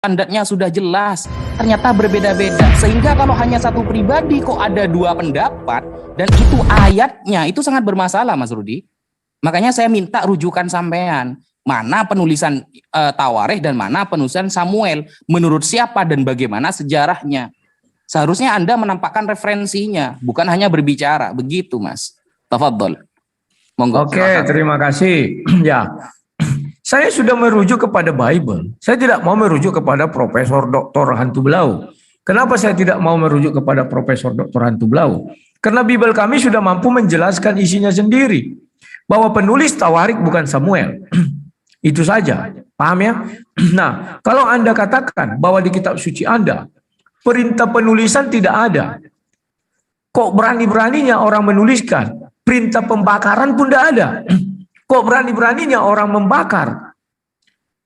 standarnya sudah jelas, ternyata berbeda-beda. Sehingga kalau hanya satu pribadi kok ada dua pendapat, dan itu ayatnya, itu sangat bermasalah, Mas Rudi. Makanya saya minta rujukan sampean. Mana penulisan Tawarikh dan mana penulisan Samuel. Menurut siapa dan bagaimana sejarahnya. Seharusnya Anda menampakkan referensinya, bukan hanya berbicara. Begitu, Mas. Tafadhol. Monggo. Oke, terima kasih. Ya, saya sudah merujuk kepada Bible. Saya tidak mau merujuk kepada Profesor Doktor Hantu Belau. Kenapa saya tidak mau merujuk kepada Profesor Doktor Hantu Belau? Karena Bible kami sudah mampu menjelaskan isinya sendiri. Bahwa penulis Tawarikh bukan Samuel. Itu saja. Paham ya? Nah, kalau Anda katakan bahwa di kitab suci Anda, perintah penulisan tidak ada. Kok berani-beraninya orang menuliskan? Perintah pembakaran pun tidak ada. Kok berani-beraninya orang membakar?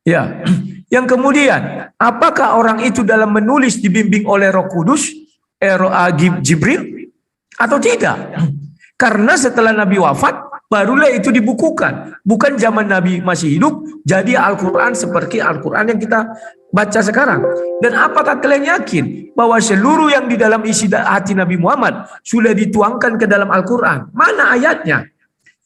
Ya. Yang kemudian, apakah orang itu dalam menulis dibimbing oleh Roh Kudus, Jibril, atau tidak? Karena setelah Nabi wafat, barulah itu dibukukan. Bukan zaman Nabi masih hidup, jadi Al-Quran seperti Al-Quran yang kita baca sekarang. Dan apakah kalian yakin bahwa seluruh yang di dalam isi hati Nabi Muhammad sudah dituangkan ke dalam Al-Quran? Mana ayatnya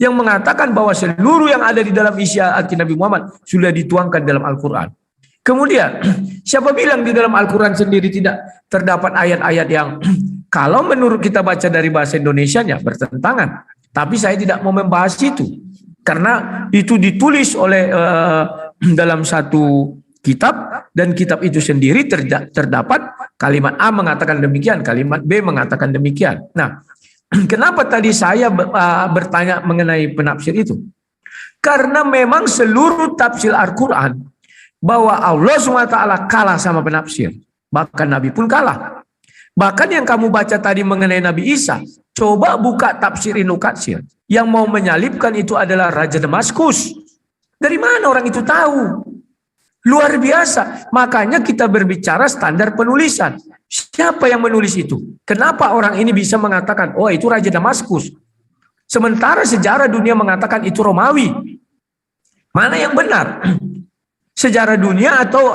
yang mengatakan bahwa seluruh yang ada di dalam isi hati Nabi Muhammad sudah dituangkan dalam Al-Quran? Kemudian, siapa bilang di dalam Al-Quran sendiri tidak terdapat ayat-ayat yang kalau menurut kita baca dari bahasa Indonesianya bertentangan? Tapi saya tidak mau membahas itu. Karena itu ditulis oleh dalam satu kitab, dan kitab itu sendiri terdapat kalimat A mengatakan demikian, kalimat B mengatakan demikian. Nah, kenapa tadi saya bertanya mengenai penafsir itu? Karena memang seluruh tafsir Al-Quran bahwa Allah SWT kalah sama penafsir. Bahkan Nabi pun kalah. Bahkan yang kamu baca tadi mengenai Nabi Isa, coba buka tafsir Ibnu Katsir. Yang mau menyalibkan itu adalah Raja Damaskus. Dari mana orang itu tahu? Luar biasa. Makanya kita berbicara standar penulisan. Siapa yang menulis itu? Kenapa orang ini bisa mengatakan, oh itu Raja Damaskus? Sementara sejarah dunia mengatakan itu Romawi. Mana yang benar? Sejarah dunia atau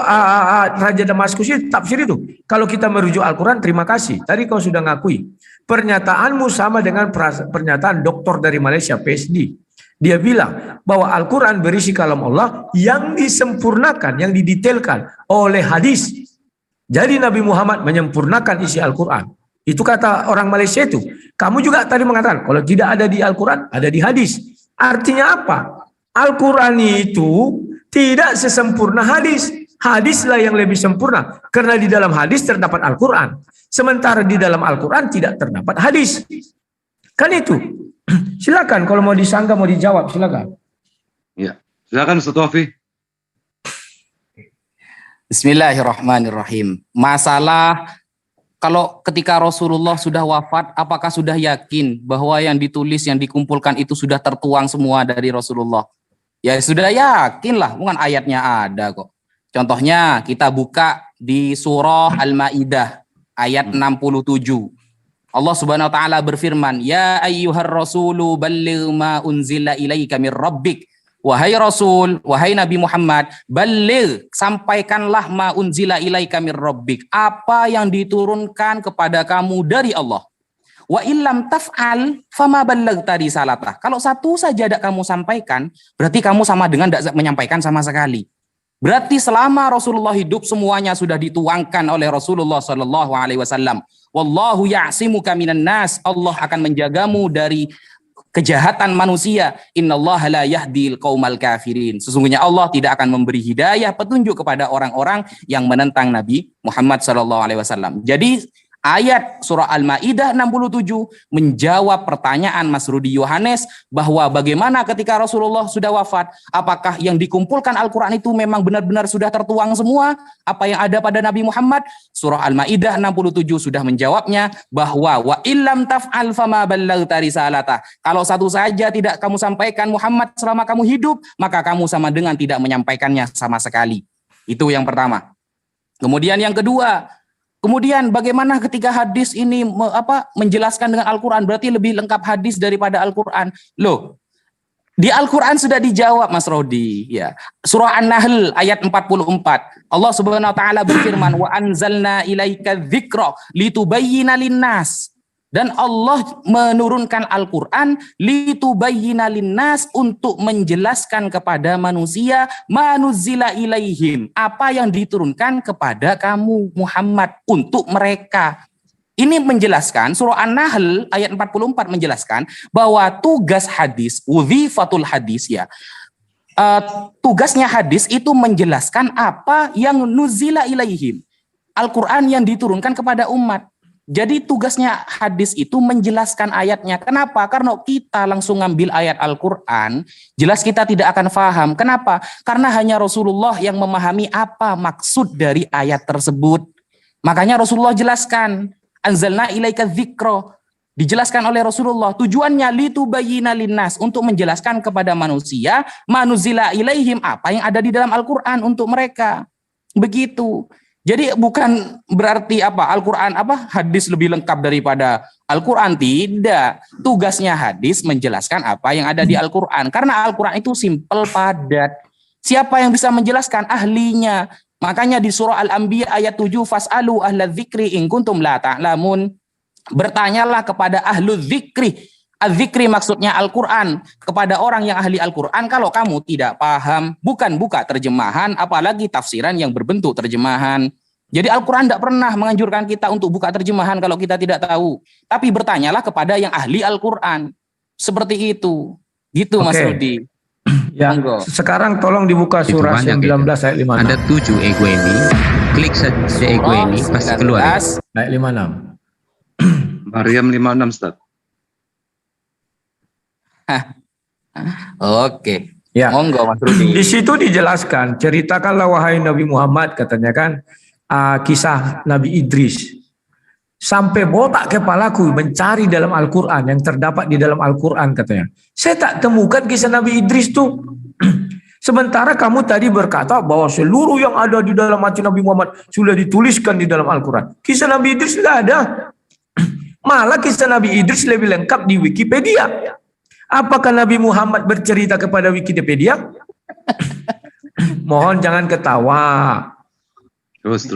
Raja Damaskus itu tafsir itu? Kalau kita merujuk Al-Quran, terima kasih. Tadi kau sudah ngakui. Pernyataanmu sama dengan pernyataan doktor dari Malaysia, PhD. Dia bilang bahwa Al-Quran berisi kalam Allah yang disempurnakan, yang didetailkan oleh hadis. Jadi Nabi Muhammad menyempurnakan isi Al-Quran. Itu kata orang Malaysia itu. Kamu juga tadi mengatakan, kalau tidak ada di Al-Quran, ada di hadis. Artinya apa? Al-Quran itu tidak sesempurna hadis. Hadislah yang lebih sempurna. Karena di dalam hadis terdapat Al-Quran. Sementara di dalam Al-Quran tidak terdapat hadis. Kan itu. Silakan kalau mau disanggah, mau dijawab, silakan. Ya, silakan Ustaz Wafi. Bismillahirrahmanirrahim. Masalah kalau ketika Rasulullah sudah wafat, apakah sudah yakin bahwa yang ditulis, yang dikumpulkan itu sudah tertuang semua dari Rasulullah? Ya sudah yakin lah, bukan ayatnya ada kok. Contohnya kita buka di surah Al-Maidah ayat 67. Allah Subhanahu wa taala berfirman, "Ya ayyuhar rasulu balligh ma unzila ilaika mir rabbik." Wahai Rasul, wahai Nabi Muhammad, balligh, sampaikanlah ma unzila ilaika mir rabbik, apa yang diturunkan kepada kamu dari Allah. Wa illam taf'al fama ballaghta risalatah. Kalau satu saja tidak kamu sampaikan, berarti kamu sama dengan tidak menyampaikan sama sekali. Berarti selama Rasulullah hidup semuanya sudah dituangkan oleh Rasulullah sallallahu alaihi wasallam. Wallahu ya'simuka minan nas. Allah akan menjagamu dari kejahatan manusia. Innallaha la yahdil qaumal kafirin. Sesungguhnya Allah tidak akan memberi hidayah petunjuk kepada orang-orang yang menentang Nabi Muhammad sallallahu alaihi wasallam. Jadi ayat surah Al-Maidah 67 menjawab pertanyaan Mas Rudi Yohanes bahwa bagaimana ketika Rasulullah sudah wafat, apakah yang dikumpulkan Al-Quran itu memang benar-benar sudah tertuang semua apa yang ada pada Nabi Muhammad? Surah Al-Maidah 67 sudah menjawabnya bahwa wa illam taf'al fama ballaghta risalatah. Kalau satu saja tidak kamu sampaikan Muhammad selama kamu hidup, maka kamu sama dengan tidak menyampaikannya sama sekali. Itu yang pertama. Kemudian yang kedua, kemudian bagaimana ketika hadis ini menjelaskan dengan Al-Quran? Berarti lebih lengkap hadis daripada Al-Quran. Loh, Di Al-Quran sudah dijawab Mas Rodi. Ya. Surah An-Nahl ayat 44. Allah Subhanahu wa taala berfirman, "Wa anzalna ilaika dzikra litubayyina linnas." Dan Allah menurunkan Al-Quran litubayyina linnas, untuk menjelaskan kepada manusia manuzila ilaihim, apa yang diturunkan kepada kamu Muhammad untuk mereka. Ini menjelaskan, surah An-Nahl ayat 44 menjelaskan bahwa tugas hadis, udhifatul hadis ya. Tugasnya hadis itu menjelaskan apa yang nuzila ilaihim. Al-Quran yang diturunkan kepada umat. Jadi tugasnya hadis itu menjelaskan ayatnya. Kenapa? Karena kita langsung ngambil ayat Al-Quran, jelas kita tidak akan paham. Kenapa? Karena hanya Rasulullah yang memahami apa maksud dari ayat tersebut. Makanya Rasulullah jelaskan, anzalna ilaika dzikra, dijelaskan oleh Rasulullah. Tujuannya litubayyina linnas, untuk menjelaskan kepada manusia manuzila ilaihim, apa yang ada di dalam Al-Quran untuk mereka. Begitu. Jadi bukan berarti Al-Quran hadis lebih lengkap daripada Al-Quran, tidak. Tugasnya hadis menjelaskan apa yang ada di Al-Quran. Karena Al-Quran itu simpel, padat. Siapa yang bisa menjelaskan? Ahlinya. Makanya di surah Al-Anbiya ayat 7, fas'alu ahla dzikri in kuntum la ta'lamun. Bertanyalah kepada ahlu dzikri. Az-zikri maksudnya Al-Quran, kepada orang yang ahli Al-Quran kalau kamu tidak paham. Bukan buka terjemahan, apalagi tafsiran yang berbentuk terjemahan. Jadi Al-Quran tidak pernah menganjurkan kita untuk buka terjemahan kalau kita tidak tahu. Tapi bertanyalah kepada yang ahli Al-Quran. Seperti itu. Gitu Mas Rudi. Ya, sekarang tolong dibuka surah 19 ayat 56. Ada 7 ego ini. Klik saja ego ini, pasti keluar. Ayat 56. Maryam 56 Ustaz. Oke. Ya. Monggo Mas Rudi. Di situ dijelaskan, ceritakanlah wahai Nabi Muhammad, katanya kan, kisah Nabi Idris. Sampai botak kepalaku mencari dalam Al-Quran, yang terdapat di dalam Al-Quran katanya. Saya tak temukan kisah Nabi Idris tuh. Sementara kamu tadi berkata bahwa seluruh yang ada di dalam hati Nabi Muhammad sudah dituliskan di dalam Al-Quran. Kisah Nabi Idris tidak ada. Malah kisah Nabi Idris lebih lengkap di Wikipedia. Apakah Nabi Muhammad bercerita kepada Wikipedia? Mohon jangan ketawa. Terus.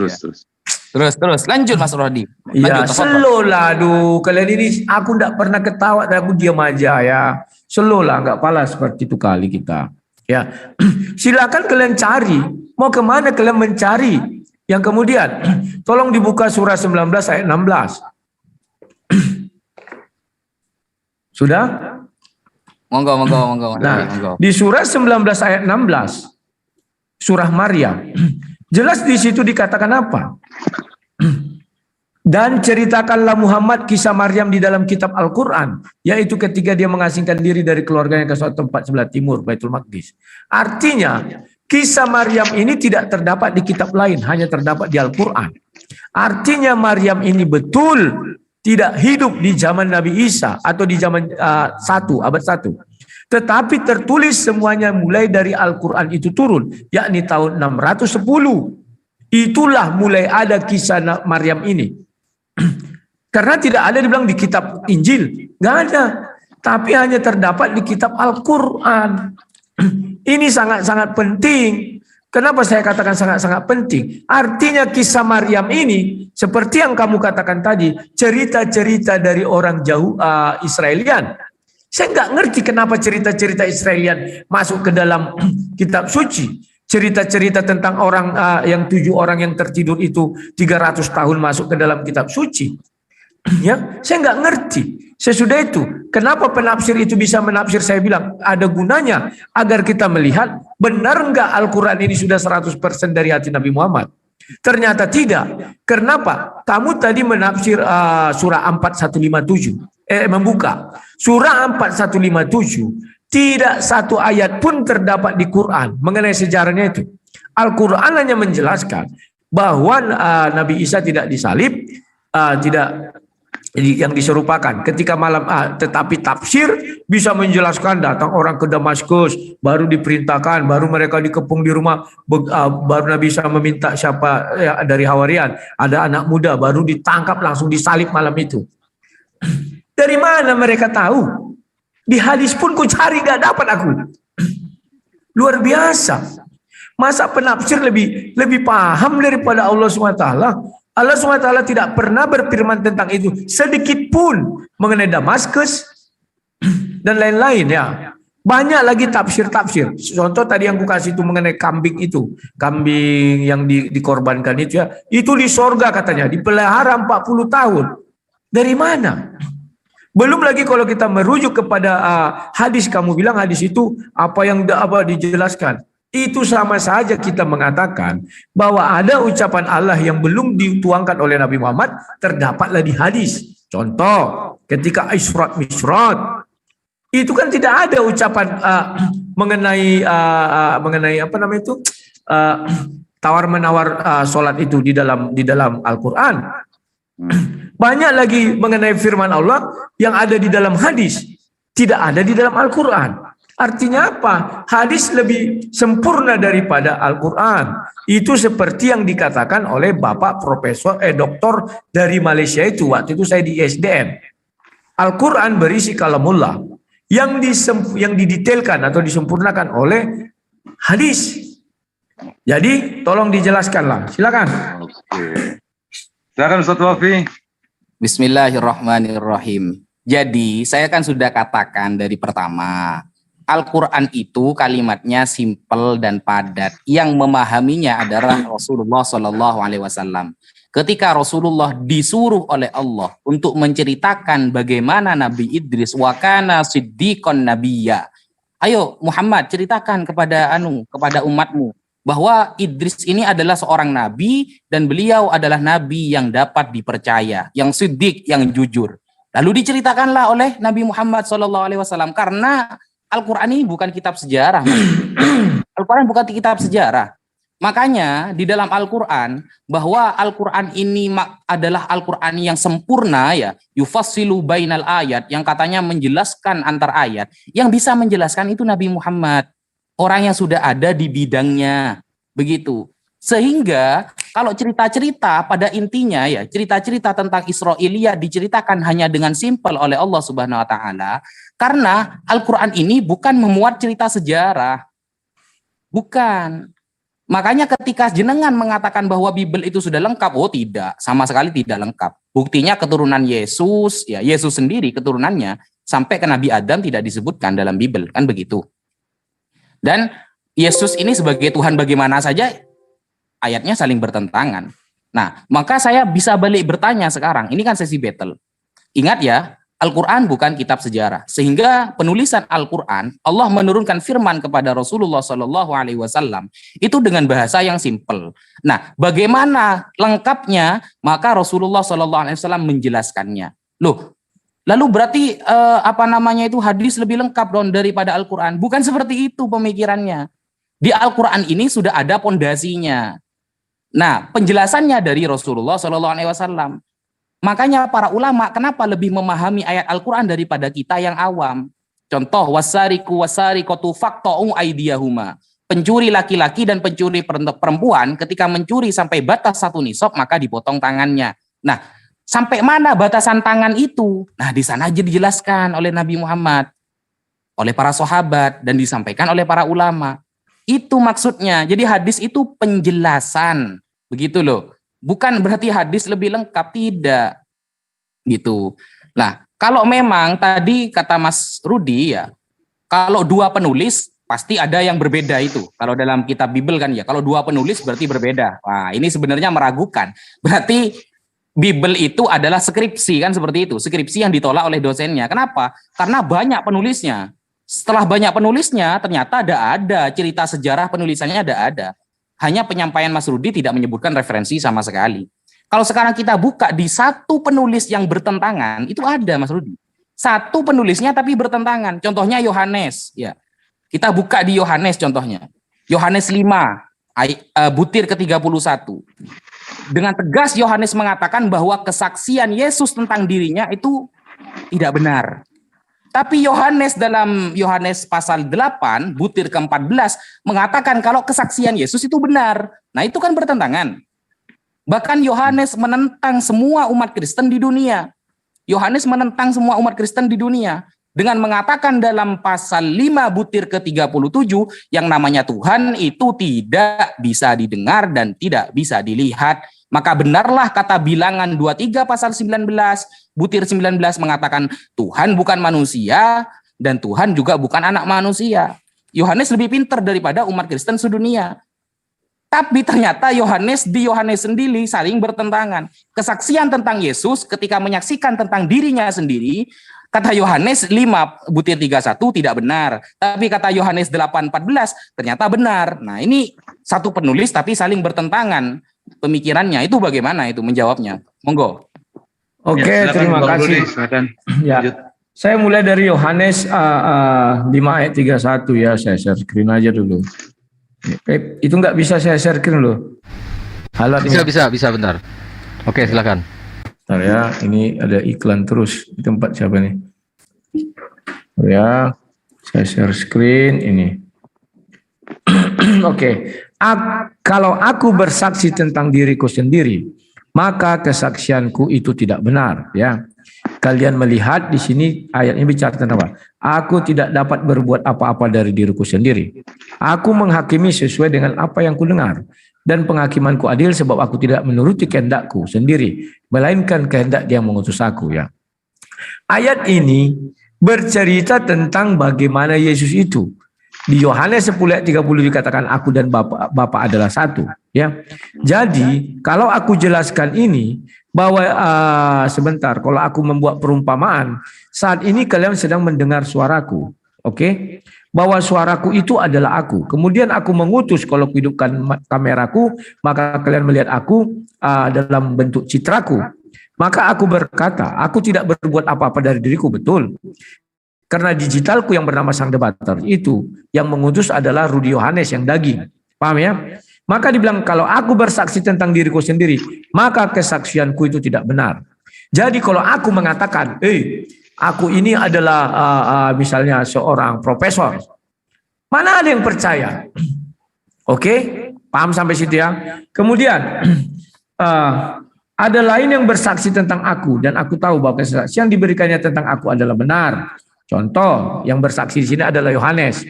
Lanjut Mas Rodi. Ya, slow lah. Aduh, kalian ini aku tidak pernah ketawa, dan aku diam aja ya. Slow lah, nggak pala seperti itu kali kita. Ya, silakan kalian cari. Mau kemana kalian mencari? Yang kemudian, tolong dibuka surah 19 ayat 16. Sudah? Monggo. Nah, di surah 19 ayat 16, surah Maryam, jelas di situ dikatakan apa? Dan ceritakanlah Muhammad kisah Maryam di dalam kitab Al-Quran, yaitu ketika dia mengasingkan diri dari keluarganya ke suatu tempat sebelah timur, Baitul Maqdis. Artinya, kisah Maryam ini tidak terdapat di kitab lain, hanya terdapat di Al-Quran. Artinya Maryam ini betul tidak hidup di zaman Nabi Isa atau di zaman abad 1. Tetapi tertulis semuanya mulai dari Al-Quran itu turun, yakni tahun 610. Itulah mulai ada kisah Maryam ini. Karena tidak ada dibilang di kitab Injil, nggak ada. Tapi hanya terdapat di kitab Al-Quran. Ini sangat-sangat penting. Kenapa saya katakan sangat-sangat penting? Artinya kisah Maryam ini, seperti yang kamu katakan tadi, cerita-cerita dari orang jauh Israelian. Saya nggak ngerti kenapa cerita-cerita Israelian masuk ke dalam kitab suci. Cerita-cerita tentang orang yang 7 orang yang tertidur itu 300 tahun masuk ke dalam kitab suci. Ya, saya nggak ngerti. Sesudah itu, kenapa penafsir itu bisa menafsir? Saya bilang ada gunanya agar kita melihat benar nggak Al-Quran ini sudah 100% dari hati Nabi Muhammad. Ternyata tidak. Kenapa? Kamu tadi menafsir surah 4157. Membuka surah 4157. Tidak satu ayat pun terdapat di Quran mengenai sejarahnya itu. Al-Quran hanya menjelaskan bahwa Nabi Isa tidak disalib, tidak yang diserupakan ketika malam, tetapi tafsir bisa menjelaskan datang orang ke Damaskus, baru diperintahkan, baru mereka dikepung di rumah, baru Nabi Isa meminta siapa ya, dari Hawarian, ada anak muda, baru ditangkap langsung disalib malam itu. Dari mana mereka tahu? Di hadis pun ku cari gak dapat aku. Luar biasa. Masa penafsir lebih paham daripada Allah SWT? Allah SWT tidak pernah berfirman tentang itu sedikit pun mengenai Damaskus dan lain-lain ya. Banyak lagi tafsir-tafsir. Contoh tadi yang ku kasih itu mengenai kambing itu. Kambing yang dikorbankan itu ya. Itu di sorga katanya. Dipelihara 40 tahun. Dari mana? Belum lagi kalau kita merujuk kepada hadis. Kamu bilang hadis itu apa yang dijelaskan. Itu sama saja kita mengatakan bahwa ada ucapan Allah yang belum dituangkan oleh Nabi Muhammad terdapatlah di hadis. Contoh, ketika Isra Mi'raj itu kan tidak ada ucapan mengenai apa namanya itu tawar menawar solat itu di dalam Al-Qur'an. Banyak lagi mengenai firman Allah yang ada di dalam hadis, tidak ada di dalam Al-Qur'an. Artinya apa? Hadis lebih sempurna daripada Al-Quran. Itu seperti yang dikatakan oleh Bapak Doktor dari Malaysia itu. Waktu itu saya di SDM. Al-Quran berisi kalamullah. Yang didetailkan atau disempurnakan oleh hadis. Jadi tolong dijelaskanlah. Silakan. Oke. Silakan Ustaz Wafi. Bismillahirrahmanirrahim. Jadi saya kan sudah katakan dari pertama, Al-Quran itu kalimatnya simpel dan padat. Yang memahaminya adalah Rasulullah SAW. Ketika Rasulullah disuruh oleh Allah untuk menceritakan bagaimana Nabi Idris wa kana siddiqon nabiyya. Ayo Muhammad ceritakan kepada umatmu bahwa Idris ini adalah seorang nabi dan beliau adalah nabi yang dapat dipercaya, yang siddiq, yang jujur. Lalu diceritakanlah oleh Nabi Muhammad SAW karena Al-Quran ini bukan kitab sejarah. Al-Quran bukan kitab sejarah. Makanya di dalam Al-Quran, bahwa Al-Quran ini adalah Al-Quran yang sempurna ya, yufassilu bainal ayat, yang katanya menjelaskan antar ayat, yang bisa menjelaskan itu Nabi Muhammad, orang yang sudah ada di bidangnya, begitu. Sehingga kalau cerita-cerita pada intinya ya, cerita-cerita tentang Israiliyah diceritakan hanya dengan simpel oleh Allah Subhanahu wa taala, karena Al-Qur'an ini bukan memuat cerita sejarah. Bukan. Makanya ketika jenengan mengatakan bahwa Bible itu sudah lengkap, oh tidak, sama sekali tidak lengkap. Buktinya keturunan Yesus, ya Yesus sendiri keturunannya sampai ke Nabi Adam tidak disebutkan dalam Bible, kan begitu. Dan Yesus ini sebagai Tuhan bagaimana saja ayatnya saling bertentangan. Nah, maka saya bisa balik bertanya sekarang. Ini kan sesi battle. Ingat ya, Al-Quran bukan kitab sejarah. Sehingga penulisan Al-Quran, Allah menurunkan firman kepada Rasulullah SAW itu dengan bahasa yang simpel. Nah, bagaimana lengkapnya? Maka Rasulullah SAW menjelaskannya. Loh, lalu berarti itu hadis lebih lengkap dong daripada Al-Quran? Bukan seperti itu pemikirannya. Di Al-Quran ini sudah ada pondasinya. Nah, penjelasannya dari Rasulullah SAW. Makanya para ulama kenapa lebih memahami ayat Al-Quran daripada kita yang awam. Contoh, wasariku wasarikotu faqta'u aydiyahuma. Pencuri laki-laki dan pencuri perempuan ketika mencuri sampai batas 1 nisab maka dipotong tangannya. Nah, sampai mana batasan tangan itu? Nah, di sana aja dijelaskan oleh Nabi Muhammad, oleh para sahabat, dan disampaikan oleh para ulama. Itu maksudnya. Jadi hadis itu penjelasan. Begitu loh. Bukan berarti hadis lebih lengkap, tidak. Gitu. Nah, kalau memang tadi kata Mas Rudi ya, kalau 2 penulis pasti ada yang berbeda itu. Kalau dalam kitab Bible kan ya, kalau 2 penulis berarti berbeda. Wah, ini sebenarnya meragukan. Berarti Bible itu adalah skripsi kan seperti itu. Skripsi yang ditolak oleh dosennya. Kenapa? Karena banyak penulisnya. Setelah banyak penulisnya, ternyata ada cerita sejarah penulisannya ada. Hanya penyampaian Mas Rudi tidak menyebutkan referensi sama sekali. Kalau sekarang kita buka di 1 penulis yang bertentangan, itu ada Mas Rudi. 1 penulisnya tapi bertentangan. Contohnya Yohanes. Ya, kita buka di Yohanes contohnya. Yohanes 5, butir ke-31. Dengan tegas Yohanes mengatakan bahwa kesaksian Yesus tentang dirinya itu tidak benar. Tapi Yohanes dalam Yohanes pasal 8, butir ke-14, mengatakan kalau kesaksian Yesus itu benar. Nah itu kan bertentangan. Bahkan Yohanes menentang semua umat Kristen di dunia. Yohanes menentang semua umat Kristen di dunia. dengan mengatakan dalam pasal 5 butir ke-37 yang namanya Tuhan itu tidak bisa didengar dan tidak bisa dilihat. Maka benarlah kata Bilangan 23 pasal 19 butir 19 mengatakan Tuhan bukan manusia dan Tuhan juga bukan anak manusia. Yohanes lebih pintar daripada umat Kristen sedunia. Tapi ternyata Yohanes sendiri saling bertentangan. Kesaksian tentang Yesus ketika menyaksikan tentang dirinya sendiri, kata Yohanes 5 butir 31 tidak benar. Tapi kata Yohanes 8:14 ternyata benar. Nah ini satu penulis tapi saling bertentangan pemikirannya. Itu bagaimana itu menjawabnya? Monggo. Oke, silakan, terima Bang kasih. Rudi, silakan. Ya, Lanjut. saya mulai dari Yohanes 5 ayat 31 ya, saya share screen aja dulu. Itu nggak bisa saya share screen loh. Halo, Bisa bentar. Oke, silakan. bentar ya, ini ada iklan terus di tempat siapa nih? Ya, saya share screen ini. Oke, kalau aku bersaksi tentang diriku sendiri, maka kesaksianku itu tidak benar. Ya, kalian melihat di sini ayat ini bicara tentang apa? Aku tidak dapat berbuat apa-apa dari diriku sendiri. Aku menghakimi sesuai dengan apa yang kudengar. Dan penghakimanku adil sebab aku tidak menuruti kehendakku sendiri, melainkan kehendak Dia yang mengutus aku. Ya. Ayat ini bercerita tentang bagaimana Yesus itu. Di Yohanes 10 ayat 30 dikatakan aku dan Bapa adalah satu. Ya. Jadi kalau aku jelaskan ini bahwa sebentar, kalau aku membuat perumpamaan, saat ini kalian sedang mendengar suaraku. Oke? Bahwa suaraku itu adalah aku. Kemudian aku mengutus, kalau hidupkan kameraku, maka kalian melihat aku dalam bentuk citraku. Maka aku berkata, aku tidak berbuat apa-apa dari diriku, betul. Karena digitalku yang bernama Sang Debater itu, yang mengutus adalah Rudi Yohanes yang daging. Paham ya? Maka dibilang, kalau aku bersaksi tentang diriku sendiri, maka kesaksianku itu tidak benar. Jadi kalau aku mengatakan, aku ini adalah misalnya seorang profesor. Mana ada yang percaya? Oke, paham sampai situ ya. Kemudian ada lain yang bersaksi tentang aku dan aku tahu bahwa kesaksian yang diberikannya tentang aku adalah benar. Contoh yang bersaksi di sini adalah Yohanes.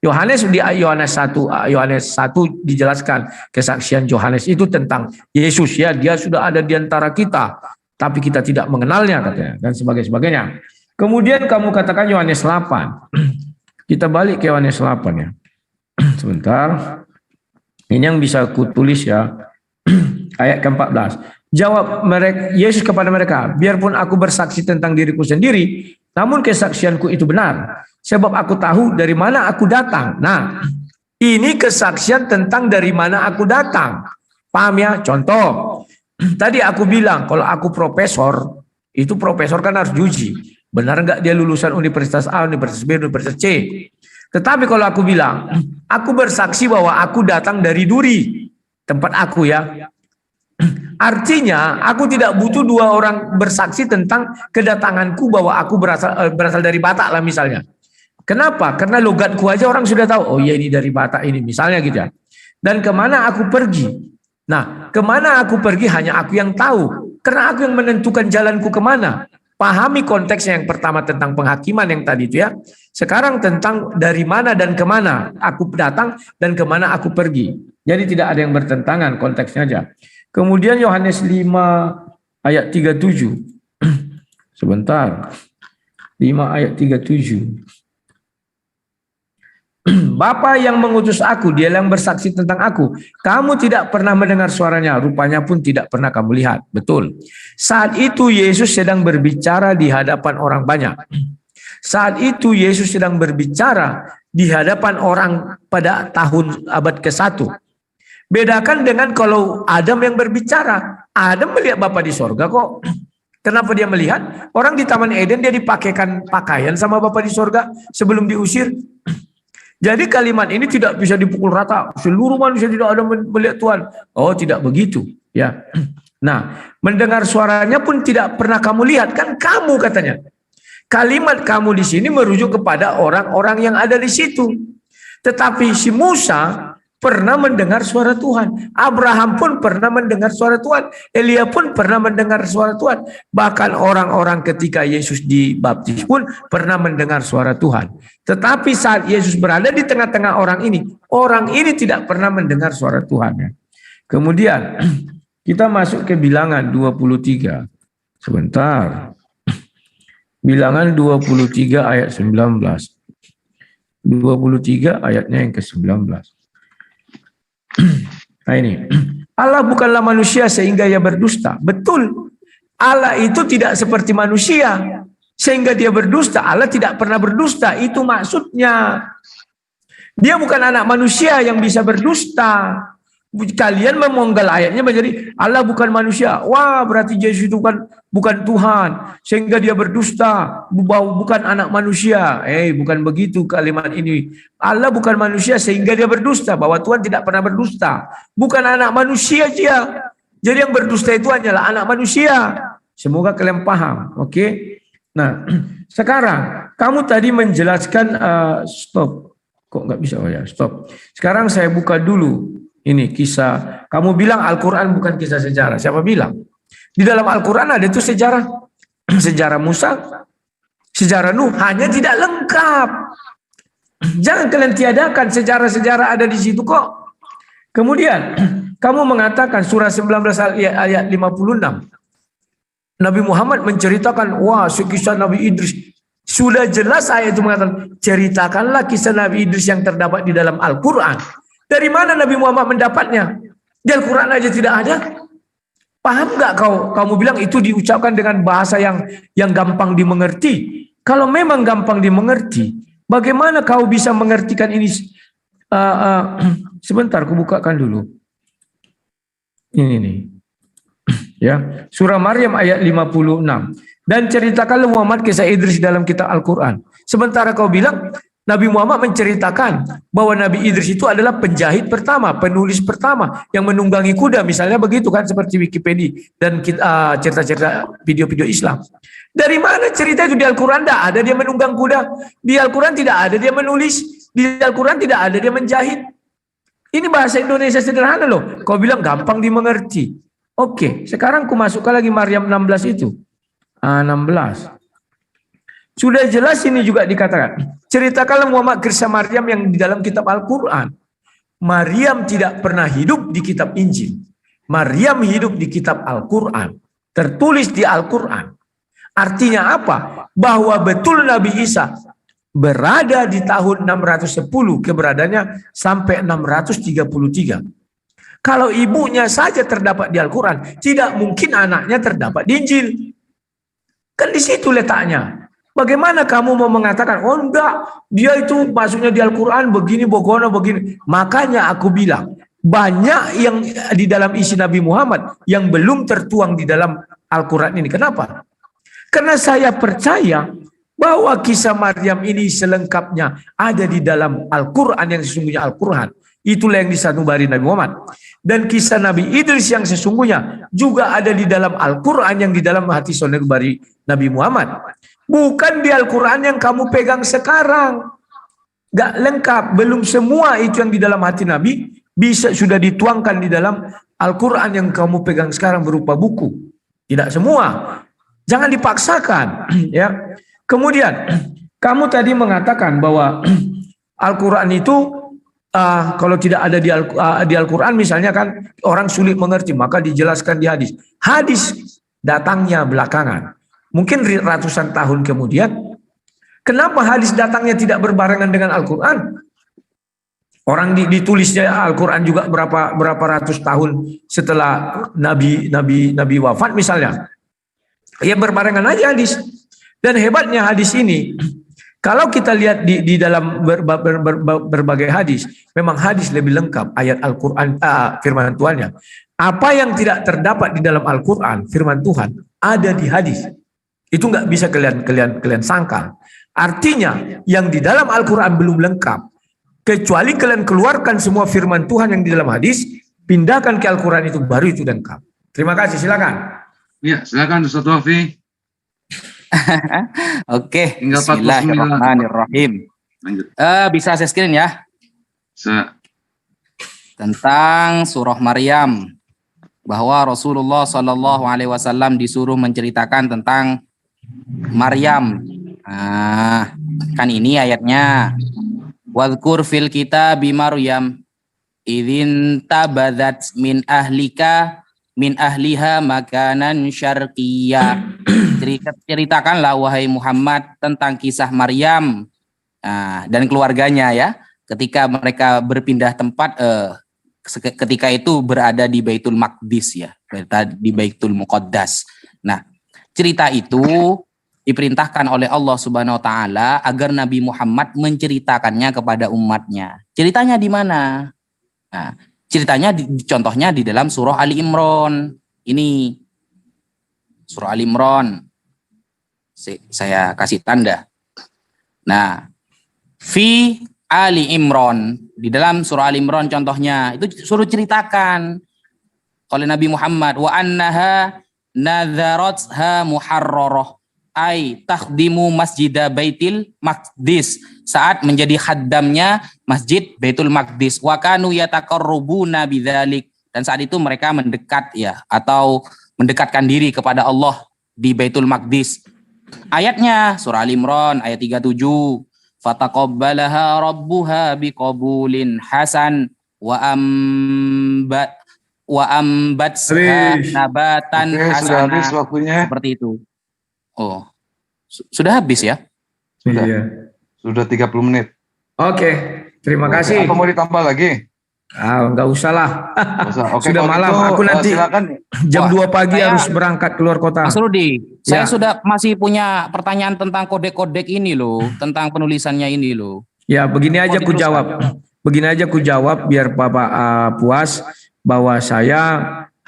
Yohanes di Yohanes 1 dijelaskan kesaksian Yohanes itu tentang Yesus ya, Dia sudah ada di antara kita, tapi kita tidak mengenalnya katanya dan sebagainya. Kemudian kamu katakan Yohanes 8. Kita balik ke Yohanes 8 ya. Sebentar. Ini yang bisa aku tulis ya. Ayat ke-14. Jawab Yesus kepada mereka, biarpun aku bersaksi tentang diriku sendiri, namun kesaksianku itu benar. Sebab aku tahu dari mana aku datang. Nah, ini kesaksian tentang dari mana aku datang. Paham ya? Contoh, tadi aku bilang kalau aku profesor, itu profesor kan harus diuji. Benar nggak dia lulusan Universitas A, Universitas B, Universitas C. Tetapi kalau aku bilang, aku bersaksi bahwa aku datang dari Duri, tempat aku ya. Artinya, aku tidak butuh dua orang bersaksi tentang kedatanganku bahwa aku berasal dari Batak lah misalnya. Kenapa? Karena logatku aja orang sudah tahu. Oh iya ini dari Batak ini, misalnya gitu ya. Dan kemana aku pergi? Nah, kemana aku pergi hanya aku yang tahu. Karena aku yang menentukan jalanku kemana. Pahami konteksnya yang pertama tentang penghakiman yang tadi itu ya. Sekarang tentang dari mana dan kemana aku datang dan kemana aku pergi. Jadi tidak ada yang bertentangan konteksnya aja. Kemudian Yohanes 5 ayat 37. Sebentar. 5 ayat 37. Bapa yang mengutus aku, Dia yang bersaksi tentang aku. Kamu tidak pernah mendengar suaranya, rupanya pun tidak pernah kamu lihat. Betul. Saat itu Yesus sedang berbicara di hadapan orang banyak. Saat itu Yesus sedang berbicara di hadapan orang pada tahun abad ke-1. Bedakan dengan kalau Adam yang berbicara. Adam melihat Bapa di sorga kok. Kenapa dia melihat? Orang di Taman Eden dia dipakaikan pakaian sama Bapa di sorga sebelum diusir. Jadi kalimat ini tidak bisa dipukul rata. Seluruh manusia tidak ada melihat Tuhan. Oh tidak begitu. Ya. Nah, mendengar suaranya pun tidak pernah kamu lihat. Kan kamu katanya. Kalimat kamu di sini merujuk kepada orang-orang yang ada di situ. Tetapi si Musa pernah mendengar suara Tuhan. Abraham pun pernah mendengar suara Tuhan. Elia pun pernah mendengar suara Tuhan. Bahkan orang-orang ketika Yesus dibaptis pun pernah mendengar suara Tuhan. Tetapi saat Yesus berada di tengah-tengah orang ini tidak pernah mendengar suara Tuhan. Kemudian kita masuk ke Bilangan 23. Sebentar. Bilangan 23 ayat 19. 23 ayatnya yang ke-19. Nah ini, Allah bukanlah manusia sehingga ia berdusta. Betul, Allah itu tidak seperti manusia sehingga dia berdusta. Allah tidak pernah berdusta, itu maksudnya. Dia bukan anak manusia yang bisa berdusta. Kalian memonggal ayatnya menjadi Allah bukan manusia. Wah, berarti Yesus itu bukan Tuhan sehingga dia berdusta, bukan anak manusia. Bukan begitu kalimat ini. Allah bukan manusia sehingga dia berdusta, bahwa Tuhan tidak pernah berdusta. Bukan anak manusia dia. Jadi yang berdusta itu hanyalah anak manusia. Semoga kalian paham, oke? Nah, sekarang kamu tadi menjelaskan stop. Kok nggak bisa? Oh ya, stop. Sekarang saya buka dulu. Ini kisah, kamu bilang Al-Quran bukan kisah sejarah. Siapa bilang? Di dalam Al-Quran ada itu sejarah. Sejarah Musa, sejarah Nuh, hanya tidak lengkap. Jangan kalian tiadakan, sejarah-sejarah ada di situ kok. Kemudian, kamu mengatakan surah 19 ayat 56. Nabi Muhammad menceritakan, wah, kisah Nabi Idris. Sudah jelas ayat itu mengatakan, ceritakanlah kisah Nabi Idris yang terdapat di dalam Al-Quran. Dari mana Nabi Muhammad mendapatnya? Di Al-Quran aja tidak ada. Paham nggak kamu bilang itu diucapkan dengan bahasa yang gampang dimengerti. Kalau memang gampang dimengerti, bagaimana kau bisa mengertikan ini? Sebentar, aku bukakan dulu. Ini nih. Ya, surah Maryam ayat 56. Dan ceritakanlah Muhammad kisah Idris dalam kitab Al-Quran. Sementara kau bilang Nabi Muhammad menceritakan bahwa Nabi Idris itu adalah penjahit pertama, penulis pertama yang menunggangi kuda, misalnya begitu kan, seperti Wikipedia dan cerita-cerita video-video Islam. Dari mana cerita itu? Di Al-Quran tidak ada dia menunggang kuda, di Al-Quran tidak ada dia menulis, di Al-Quran tidak ada dia menjahit. Ini bahasa Indonesia sederhana loh. Kau bilang gampang dimengerti. Oke, sekarang aku masukkan lagi Maryam 16 itu. 16. Sudah jelas ini juga dikatakan. Ceritakanlah Muhammad kisah Maryam yang di dalam kitab Al-Quran. Maryam tidak pernah hidup di kitab Injil. Maryam hidup di kitab Al-Quran. Tertulis di Al-Quran. Artinya apa? Bahwa betul Nabi Isa berada di tahun 610, keberadaannya sampai 633. Kalau ibunya saja terdapat di Al-Quran, tidak mungkin anaknya terdapat di Injil. Kan di situ letaknya. Bagaimana kamu mau mengatakan, oh enggak, dia itu masuknya di Al-Quran begini, begini. Makanya aku bilang, banyak yang di dalam isi Nabi Muhammad yang belum tertuang di dalam Al-Quran ini. Kenapa? Karena saya percaya bahwa kisah Maryam ini selengkapnya ada di dalam Al-Quran yang sesungguhnya Al-Quran. Itulah yang disanubari Nabi Muhammad. Dan kisah Nabi Idris yang sesungguhnya juga ada di dalam Al-Quran yang di dalam hati sanubari Nabi Muhammad. Bukan di Al-Quran yang kamu pegang sekarang. Gak lengkap. Belum semua itu yang di dalam hati Nabi bisa sudah dituangkan di dalam Al-Quran yang kamu pegang sekarang berupa buku. Tidak semua. Jangan dipaksakan. Ya. Kemudian, kamu tadi mengatakan bahwa Al-Quran itu kalau tidak ada di Al-Quran misalnya kan orang sulit mengerti, maka dijelaskan di hadis. Hadis datangnya belakangan. Mungkin ratusan tahun kemudian. Kenapa hadis datangnya tidak berbarengan dengan Al-Quran? Orang ditulisnya Al-Quran juga berapa ratus tahun setelah Nabi wafat misalnya. Ya berbarengan aja hadis. Dan hebatnya hadis ini, kalau kita lihat di dalam berbagai hadis, memang hadis lebih lengkap ayat Al-Quran, firman Tuhannya. Apa yang tidak terdapat di dalam Al-Quran, firman Tuhan, ada di hadis. Itu nggak bisa kalian sangkal. Artinya yang di dalam Al-Quran belum lengkap. Kecuali kalian keluarkan semua firman Tuhan yang di dalam hadis, pindahkan ke Al-Quran itu baru itu lengkap. Terima kasih, silakan. Ya, silakan Ustaz Wafi. Oke, Tinggal 49. Bismillahirrahmanirrahim. Lanjut. Bisa saya screen ya? tentang surah Maryam, bahwa Rasulullah Shallallahu Alaihi Wasallam disuruh menceritakan tentang Maryam. Nah, kan ini ayatnya. Wadhkur fil kitabi Maryam idzin tabadat min ahliha makanan syarqiyya. Ceritakanlah wahai Muhammad tentang kisah Maryam dan keluarganya ya, ketika mereka berpindah tempat, ketika itu berada di Baitul Maqdis ya, di Baitul Muqaddas. Nah, cerita itu diperintahkan oleh Allah Subhanahu wa taala agar Nabi Muhammad menceritakannya kepada umatnya. Ceritanya di mana? Nah, ceritanya contohnya di dalam surah Ali Imran. Ini surah Ali Imran. Saya kasih tanda. Nah, fi Ali Imran, di dalam surah Ali Imran contohnya itu suruh ceritakan oleh Nabi Muhammad, wa annaha nadzaratha muharrarah ay takhdimu masjidah Baitul Maqdis, saat menjadi khaddamnya Masjid Baitul Maqdis, wa kanu yataqarrabuna bidzalik, dan saat itu mereka mendekat ya, atau mendekatkan diri kepada Allah di Baitul Maqdis. Ayatnya surah Al Imran ayat 37, fataqabbalaha rabbuha biqabulin hasan wa ambatha nabatan sudah habis hasana. waktunya. Seperti itu. Oh, sudah habis ya? Sudah. Iya. Sudah 30 menit. Oke, terima kasih. Atau mau ditambah lagi? Enggak usah lah. Oke, Sudah kalau malam. gitu, Aku nanti silakan. jam 2 pagi saya- harus berangkat keluar kota. Mas Rudi, saya Ya. sudah masih punya pertanyaan tentang kodek-kodek ini loh, tentang penulisannya ini loh. Ya, begini aja Mau ku diteruskan? jawab. Begini aja ku jawab biar Bapak puas bahwa saya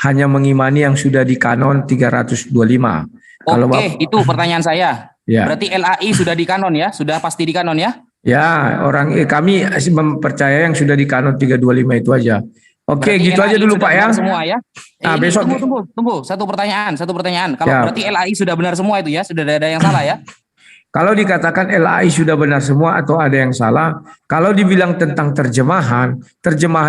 hanya mengimani yang sudah di kanon 325. Kalau Oke, itu pertanyaan saya. Ya. Berarti LAI sudah di kanon ya? Sudah pasti di kanon ya? Ya, kami mempercaya yang sudah di kanon 325 itu aja. Oke, Berarti gitu LAI aja dulu sudah Pak ya. benar semua ya? Nah, Ini besok- tunggu. Satu pertanyaan. Kalau Ya. berarti LAI sudah benar semua itu ya? Sudah ada yang salah ya? Kalau dikatakan LAI sudah benar semua atau ada yang salah, kalau dibilang tentang terjemahan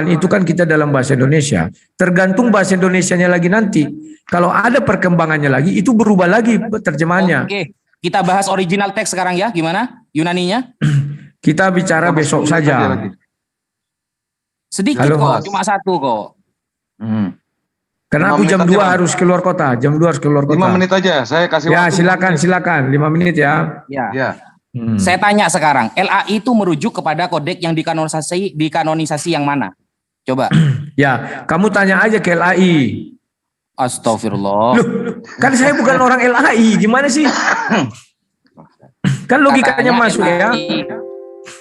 itu kan kita dalam bahasa Indonesia. Tergantung bahasa Indonesianya lagi nanti. Kalau ada perkembangannya lagi, itu berubah lagi terjemahannya. Oke, kita bahas original teks sekarang ya. Gimana Yunaninya? Kita bicara Tambah besok 10 menit aja saja. lagi. Sedikit Halo, kok, Mas. cuma satu kok. Karena 5 aku jam menit 2 aja, Bang. harus keluar kota. Jam 2 harus keluar 5 kota. menit aja, saya kasih Ya, waktu. silakan 5 menit ya. Ya. Ya. Saya tanya sekarang, LAI itu merujuk kepada kodek yang dikanonisasi yang mana? Coba. Ya, kamu tanya aja ke LAI. Astagfirullah. Loh, kan saya bukan orang LAI, gimana sih? Kan logikanya Katanya masuk ya.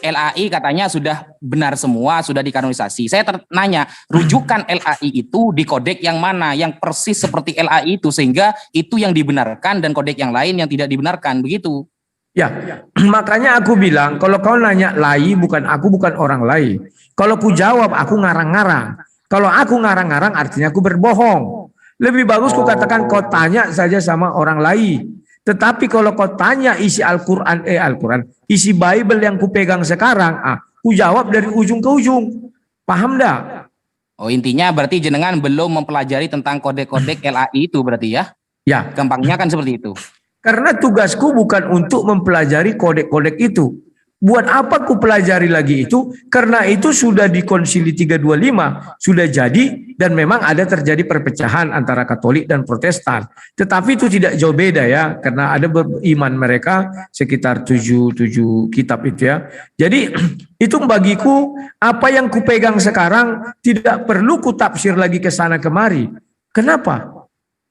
LAI katanya sudah benar semua, sudah dikanonisasi. Saya nanya, rujukan LAI itu di kodek yang mana? Yang persis seperti LAI itu, sehingga itu yang dibenarkan dan kodek yang lain yang tidak dibenarkan, begitu. Ya, makanya aku bilang kalau kau nanya lai, aku bukan orang lai. Kalau ku jawab aku ngarang-ngarang. Kalau aku ngarang-ngarang artinya aku berbohong. Lebih bagus ku katakan kau tanya saja sama orang lain. Tetapi kalau kau tanya isi Al-Quran, isi Bible yang ku pegang sekarang, ku jawab dari ujung ke ujung. Paham dah? Oh, intinya berarti jenengan belum mempelajari tentang kodek-kodek LAI itu berarti ya? Ya, Gampangnya kan seperti itu. karena tugasku bukan untuk mempelajari kodek-kodek itu. Buat apa ku pelajari lagi itu? Karena itu sudah di Konsili 325, sudah jadi dan memang ada terjadi perpecahan antara Katolik dan Protestan. Tetapi itu tidak jauh beda ya, karena ada beriman mereka sekitar 7 kitab itu ya. Jadi itu bagiku apa yang ku pegang sekarang tidak perlu ku tafsir lagi ke sana kemari. Kenapa?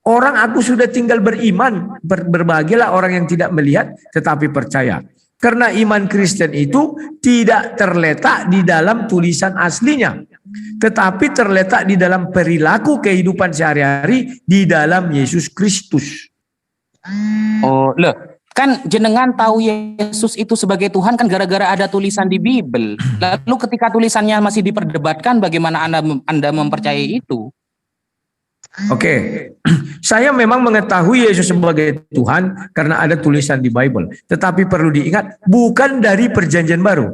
Orang aku sudah tinggal beriman, berbahagialah orang yang tidak melihat tetapi percaya. Karena iman Kristen itu tidak terletak di dalam tulisan aslinya, tetapi terletak di dalam perilaku kehidupan sehari-hari di dalam Yesus Kristus. Oh, loh, kan jenengan tahu Yesus itu sebagai Tuhan kan gara-gara ada tulisan di Bible. Lalu ketika tulisannya masih diperdebatkan, bagaimana Anda mempercayai itu? Oke, saya memang mengetahui Yesus sebagai Tuhan karena ada tulisan di Bible. Tetapi perlu diingat, bukan dari perjanjian baru.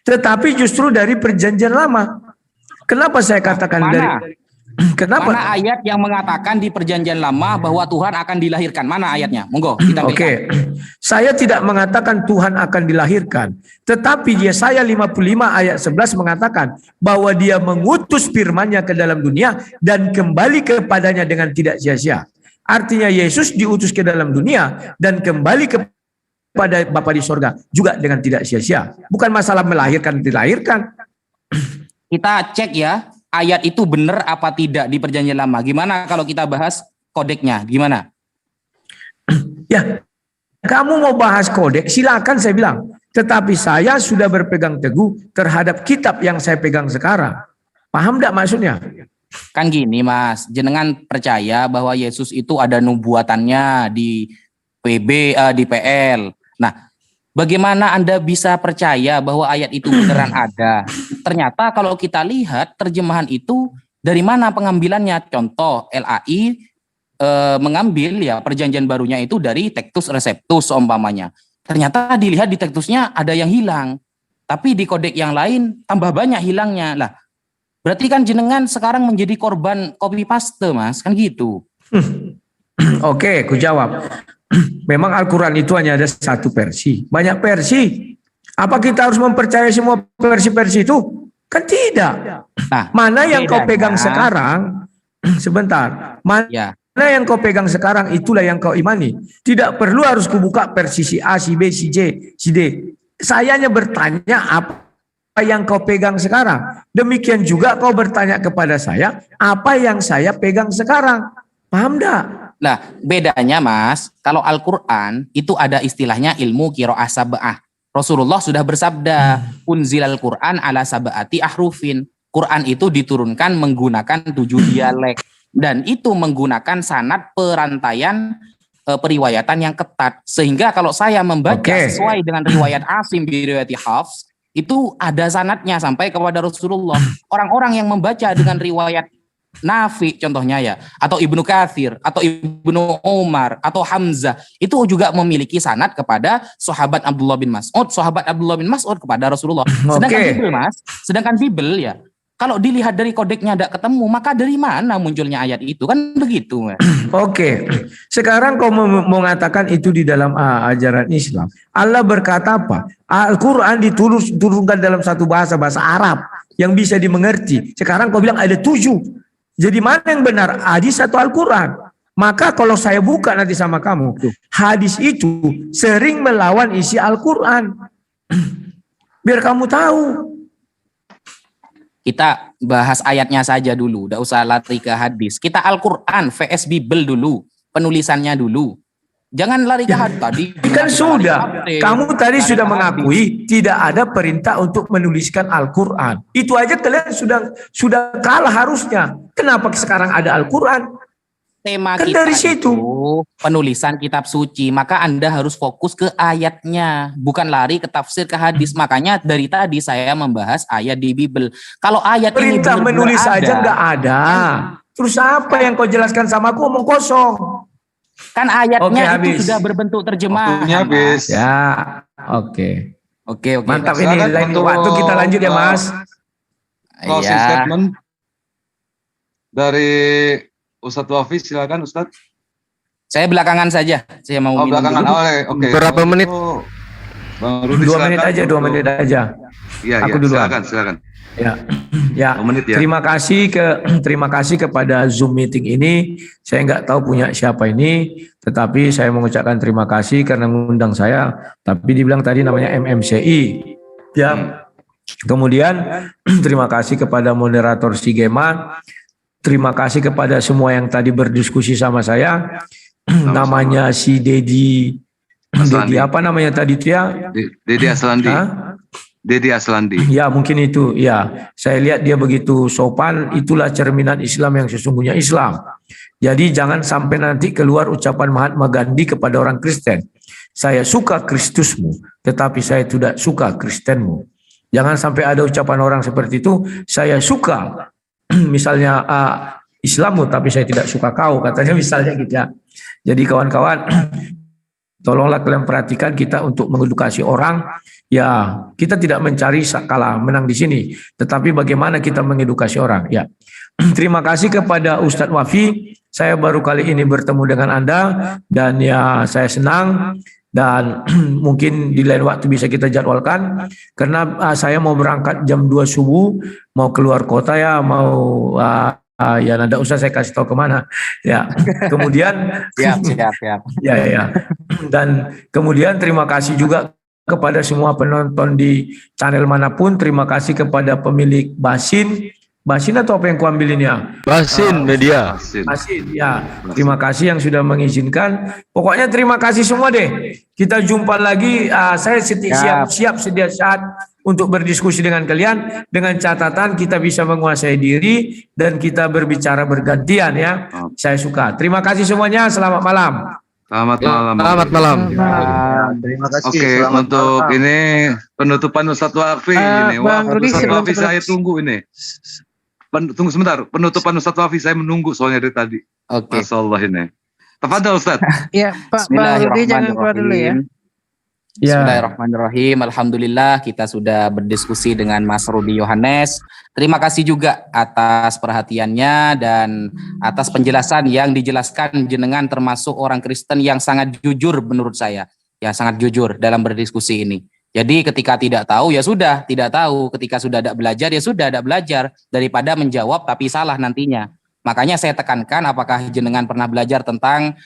Tetapi justru dari perjanjian lama. Kenapa saya katakan Mana? kenapa? Mana ayat yang mengatakan di perjanjian lama bahwa Tuhan akan dilahirkan? Mana ayatnya? Monggo kita Oke, pilihkan. saya tidak mengatakan Tuhan akan dilahirkan, tetapi Yesaya 55 ayat 11 mengatakan bahwa dia mengutus firman-Nya ke dalam dunia dan kembali kepadanya dengan tidak sia-sia. Artinya Yesus diutus ke dalam dunia dan kembali kepada Bapa di sorga juga dengan tidak sia-sia. Bukan masalah melahirkan, dilahirkan. Kita cek ya, ayat itu benar apa tidak di perjanjian lama. Gimana kalau kita bahas kodeknya? Gimana? Ya, kamu mau bahas kodek, silakan saya bilang. Tetapi saya sudah berpegang teguh terhadap kitab yang saya pegang sekarang. Paham tidak maksudnya? Kan gini Mas, jenengan percaya bahwa Yesus itu ada nubuatannya di di PL. Nah, bagaimana Anda bisa percaya bahwa ayat itu beneran ada? Ternyata kalau kita lihat terjemahan itu dari mana pengambilannya? Contoh LAI mengambil ya perjanjian barunya itu dari Textus Receptus umpamanya. Ternyata dilihat di Textusnya ada yang hilang. Tapi di kodek yang lain tambah banyak hilangnya. Lah, berarti kan jenengan sekarang menjadi korban copy paste Mas, kan gitu. Oke, ku jawab. Memang Al-Quran itu hanya ada satu versi. Banyak versi. Apa kita harus mempercayai semua versi-versi itu? Kan tidak. Nah, Mana yang kau bedanya- pegang sekarang? Sebentar. Mana Ya, yang kau pegang sekarang itulah yang kau imani. Tidak perlu harus kubuka versi si A, si B, si C, si D. Saya hanya bertanya apa yang kau pegang sekarang. Demikian juga kau bertanya kepada saya apa yang saya pegang sekarang. Paham enggak? nah bedanya Mas, kalau Al-Quran itu ada istilahnya ilmu qiraah sab'ah. Rasulullah sudah bersabda, unzilal Quran ala sab'ati ahrufin. Quran itu diturunkan menggunakan 7 dialek. Dan itu menggunakan sanad perantaian periwayatan yang ketat. Sehingga kalau saya membaca Oke. sesuai dengan riwayat Asim bi riwayat Hafs, itu ada sanadnya sampai kepada Rasulullah. Orang-orang yang membaca dengan riwayat Nafi contohnya ya, atau Ibnu Katsir, atau Ibnu Umar, atau Hamzah, itu juga memiliki sanad kepada sahabat Abdullah bin Mas'ud, sahabat Abdullah bin Mas'ud kepada Rasulullah. Sedangkan Oke. Bible Mas, sedangkan Bible ya, kalau dilihat dari kodeknya tidak ketemu, maka dari mana munculnya ayat itu? Kan begitu Mas. Oke, sekarang kau mengatakan itu di dalam ajaran Islam. Allah berkata apa? Al-Quran diturunkan dalam satu bahasa Arab yang bisa dimengerti. Sekarang kau bilang ada 7. Jadi mana yang benar, hadis atau Al-Quran? Maka kalau saya buka nanti sama kamu, hadis itu sering melawan isi Al-Quran. Biar kamu tahu. Kita bahas ayatnya saja dulu, tidak usah lari ke hadis. Kita Al-Quran, VS Bible dulu, penulisannya dulu. Jangan lari ke hadis tadi. Kan sudah, kamu tadi sudah Lari ke mengakui tidak ada perintah untuk menuliskan Al-Quran. Itu aja kalian sudah kalah harusnya. Kenapa sekarang ada Al-Quran? tema Kan kita dari situ. itu penulisan kitab suci, maka Anda harus fokus ke ayatnya, bukan lari ke tafsir ke hadis. Makanya dari tadi saya membahas ayat di Bible. Kalau ayat ini Perintah benar-benar menulis ada, aja nggak ada. Terus apa yang kau jelaskan sama aku omong kosong? kan ayatnya Oke, itu habis. sudah berbentuk terjemahan. Waktunya habis. Mas. Ya, oke. Oke. Mantap ini. Silakan Lain untuk, waktu kita lanjut ya Mas. Closing Iya. statement dari Ustadz Wafi, silakan Ustadz. Saya belakangan saja. Saya mau Oh, minum belakangan dulu. awal. Oke. Berapa Kalau menit? gitu, Bang Rudi, 2 menit silakan aja, 2 untuk- menit aja. Iya, Aku iya, duluan. silakan. Ya, ya. 2 menit ya. Terima kasih kepada Zoom meeting ini. Saya nggak tahu punya siapa ini, tetapi saya mengucapkan terima kasih karena mengundang saya. Tapi dibilang tadi namanya MMCI. Ya. Kemudian terima kasih kepada moderator Sigema. Terima kasih kepada semua yang tadi berdiskusi sama saya. Namanya si Dedi. Aslandi. Dedi apa namanya tadi itu ya? Dedi Aslandi. Hah? Dedi Aslandi. Ya mungkin itu ya. Saya lihat dia begitu sopan. Itulah cerminan Islam yang sesungguhnya Islam. Jadi jangan sampai nanti keluar ucapan Mahatma Gandhi kepada orang Kristen. Saya suka Kristusmu, tetapi saya tidak suka Kristenmu. Jangan sampai ada ucapan orang seperti itu. Saya suka misalnya Islammu, tapi saya tidak suka kau. Katanya misalnya gitu ya. Jadi kawan-kawan, tolonglah kalian perhatikan kita untuk mengedukasi orang. Ya, kita tidak mencari kalah menang di sini, tetapi bagaimana kita mengedukasi orang. Ya, terima kasih kepada Ustadz Wafi. Saya baru kali ini bertemu dengan Anda dan ya saya senang dan mungkin di lain waktu bisa kita jadwalkan karena saya mau berangkat jam 2 subuh, mau keluar kota ya, mau ya nada usah saya kasih tahu kemana. Ya, kemudian Siap. ya. Dan kemudian terima kasih juga kepada semua penonton di channel manapun. Terima kasih kepada pemilik Basin atau apa yang kuambil ini ya? Basin Media. Basin, ya. Terima kasih yang sudah mengizinkan. Pokoknya terima kasih semua deh. Kita jumpa lagi. Saya siap sedia saat untuk berdiskusi dengan kalian. Dengan catatan kita bisa menguasai diri dan kita berbicara bergantian ya. Saya suka. Terima kasih semuanya. Selamat malam. Selamat malam. Selamat malam. Terima kasih. Oke, Selamat untuk malam. ini penutupan Ustadz Wafi ini. Bang Rudi, Ustadz sebelum Wafi saya tunggu ini. Tunggu sebentar, penutupan Ustadz Wafi saya menunggu soalnya dari tadi. Oke. Masya Allah ini. Tafadhal Ustadz. Ya, Bang Rudi jangan keluar dulu ya. Ya. Bismillahirrahmanirrahim. Alhamdulillah kita sudah berdiskusi dengan Mas Rudi Yohanes. Terima kasih juga atas perhatiannya dan atas penjelasan yang dijelaskan jenengan termasuk orang Kristen yang sangat jujur menurut saya. Ya sangat jujur dalam berdiskusi ini. Jadi ketika tidak tahu ya sudah tidak tahu. Ketika sudah tidak belajar ya sudah tidak belajar. Daripada menjawab tapi salah nantinya. Makanya saya tekankan apakah jenengan pernah belajar tentang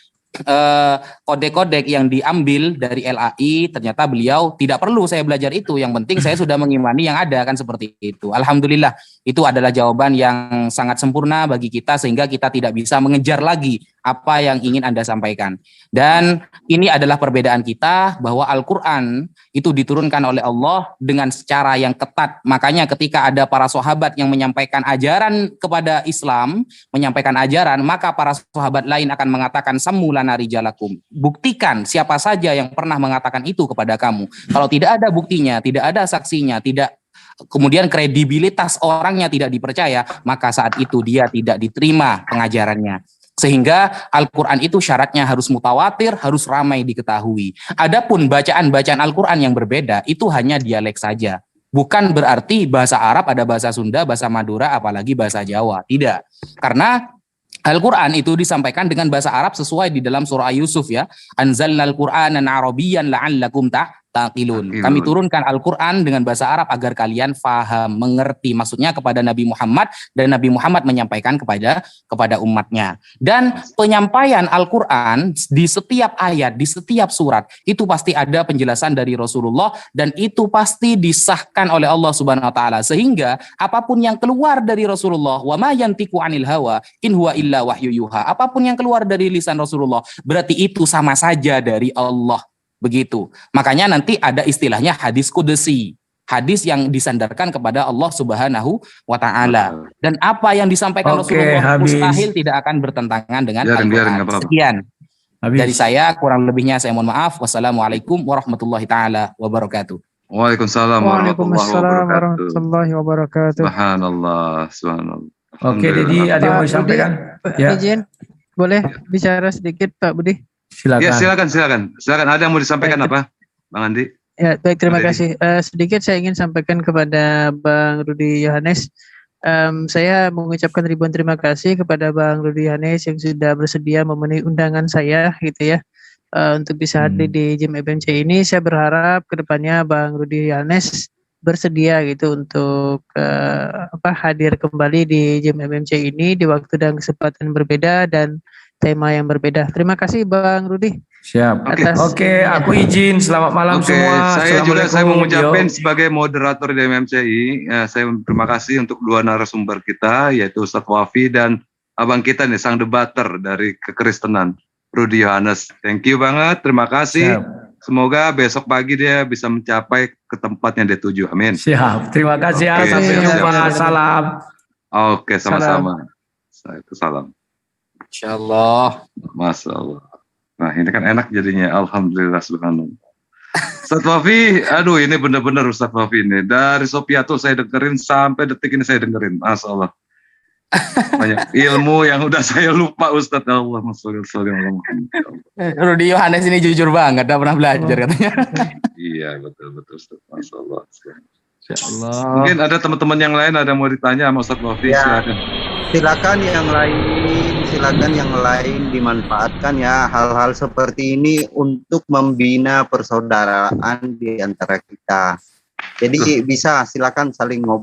kode-kode yang diambil dari LAI, ternyata beliau tidak perlu saya belajar itu, yang penting saya sudah mengimani yang ada, kan seperti itu. Alhamdulillah itu adalah jawaban yang sangat sempurna bagi kita sehingga kita tidak bisa mengejar lagi apa yang ingin Anda sampaikan. Dan ini adalah perbedaan kita bahwa Al-Quran itu diturunkan oleh Allah dengan secara yang ketat. Makanya ketika ada para sahabat yang menyampaikan ajaran kepada Islam, menyampaikan ajaran, maka para sahabat lain akan mengatakan samulana rijalakum. Buktikan siapa saja yang pernah mengatakan itu kepada kamu. Kalau tidak ada buktinya, tidak ada saksinya, tidak kemudian kredibilitas orangnya tidak dipercaya, maka saat itu dia tidak diterima pengajarannya. Sehingga Al-Quran itu syaratnya harus mutawatir, harus ramai diketahui. Adapun bacaan-bacaan Al-Quran yang berbeda itu hanya dialek saja. Bukan berarti bahasa Arab ada bahasa Sunda, bahasa Madura, apalagi bahasa Jawa. Tidak. Karena Al-Quran itu disampaikan dengan bahasa Arab sesuai di dalam surah Yusuf ya. Anzalnal Qur'anan Arabiyyan la'allakum taqilun. Kami turunkan Al-Quran dengan bahasa Arab agar kalian faham, mengerti. Maksudnya kepada Nabi Muhammad dan Nabi Muhammad menyampaikan kepada umatnya. Dan penyampaian Al-Quran di setiap ayat, di setiap surat itu pasti ada penjelasan dari Rasulullah dan itu pasti disahkan oleh Allah Subhanahu wa taala. Sehingga apapun yang keluar dari Rasulullah, wa ma yantiqu 'anil hawa in huwa illa wahyu yuha. Apapun yang keluar dari lisan Rasulullah berarti itu sama saja dari Allah. Begitu. Makanya nanti ada istilahnya hadis qudsi. Hadis yang disandarkan kepada Allah Subhanahu wa taala. Dan apa yang disampaikan Rasulullah mustahil tidak akan bertentangan dengan Al-Qur'an. Sekian. Dari saya kurang lebihnya saya mohon maaf. Wassalamualaikum warahmatullahi taala wabarakatuh. Waalaikumsalam warahmatullahi wabarakatuh. Subhanallah. Oke, jadi ada yang mau disampaikan? Ya. Izin, boleh bicara sedikit Pak Budi? Silakan. Ya, silakan. Ada yang mau disampaikan apa, Bang Andi? Ya, baik, terima kasih. Sedikit saya ingin sampaikan kepada Bang Rudi Yohanes. Saya mengucapkan ribuan terima kasih kepada Bang Rudi Yohanes yang sudah bersedia memenuhi undangan saya, gitu ya, untuk bisa hadir di Gym FMC ini. Saya berharap kedepannya Bang Rudi Yohanes bersedia gitu untuk hadir kembali di Gym FMC ini di waktu dan kesempatan berbeda dan tema yang berbeda. Terima kasih Bang Rudi. Siap. Oke, aku izin. Selamat malam semua. Saya mengucapkan sebagai moderator di MMCI, saya terima kasih untuk dua narasumber kita, yaitu Ustadz Wafi dan abang kita nih, sang debater dari kekristenan, Rudi Yohanes. Thank you banget, terima kasih. Siap. Semoga besok pagi dia bisa mencapai ke tempat yang dia tuju. Amin. Siap. Terima kasih ya. Sampai jumpa. Salam. Oke, sama-sama. Salam. Insyaallah. Masya Allah. Nah ini kan enak jadinya. Alhamdulillah subhanallah. Ustadz Wafi, aduh ini benar-benar Ustadz Wafi ini. Dari Sopiatul saya dengerin sampai detik ini saya dengerin. Masya Allah. Banyak ilmu yang udah saya lupa Ustadz. Allahumma sholli ala Muhammad. Rudi Yohanes ini jujur banget, tidak pernah belajar katanya. Iya betul Ustadz. Masya Allah. Insya Allah. Mungkin ada teman-teman yang lain ada mau ditanya sama Ustadz Wafi. Ya. Silakan. Silakan yang lain dimanfaatkan ya hal-hal seperti ini untuk membina persaudaraan di antara kita. Jadi bisa silakan saling ngobrol.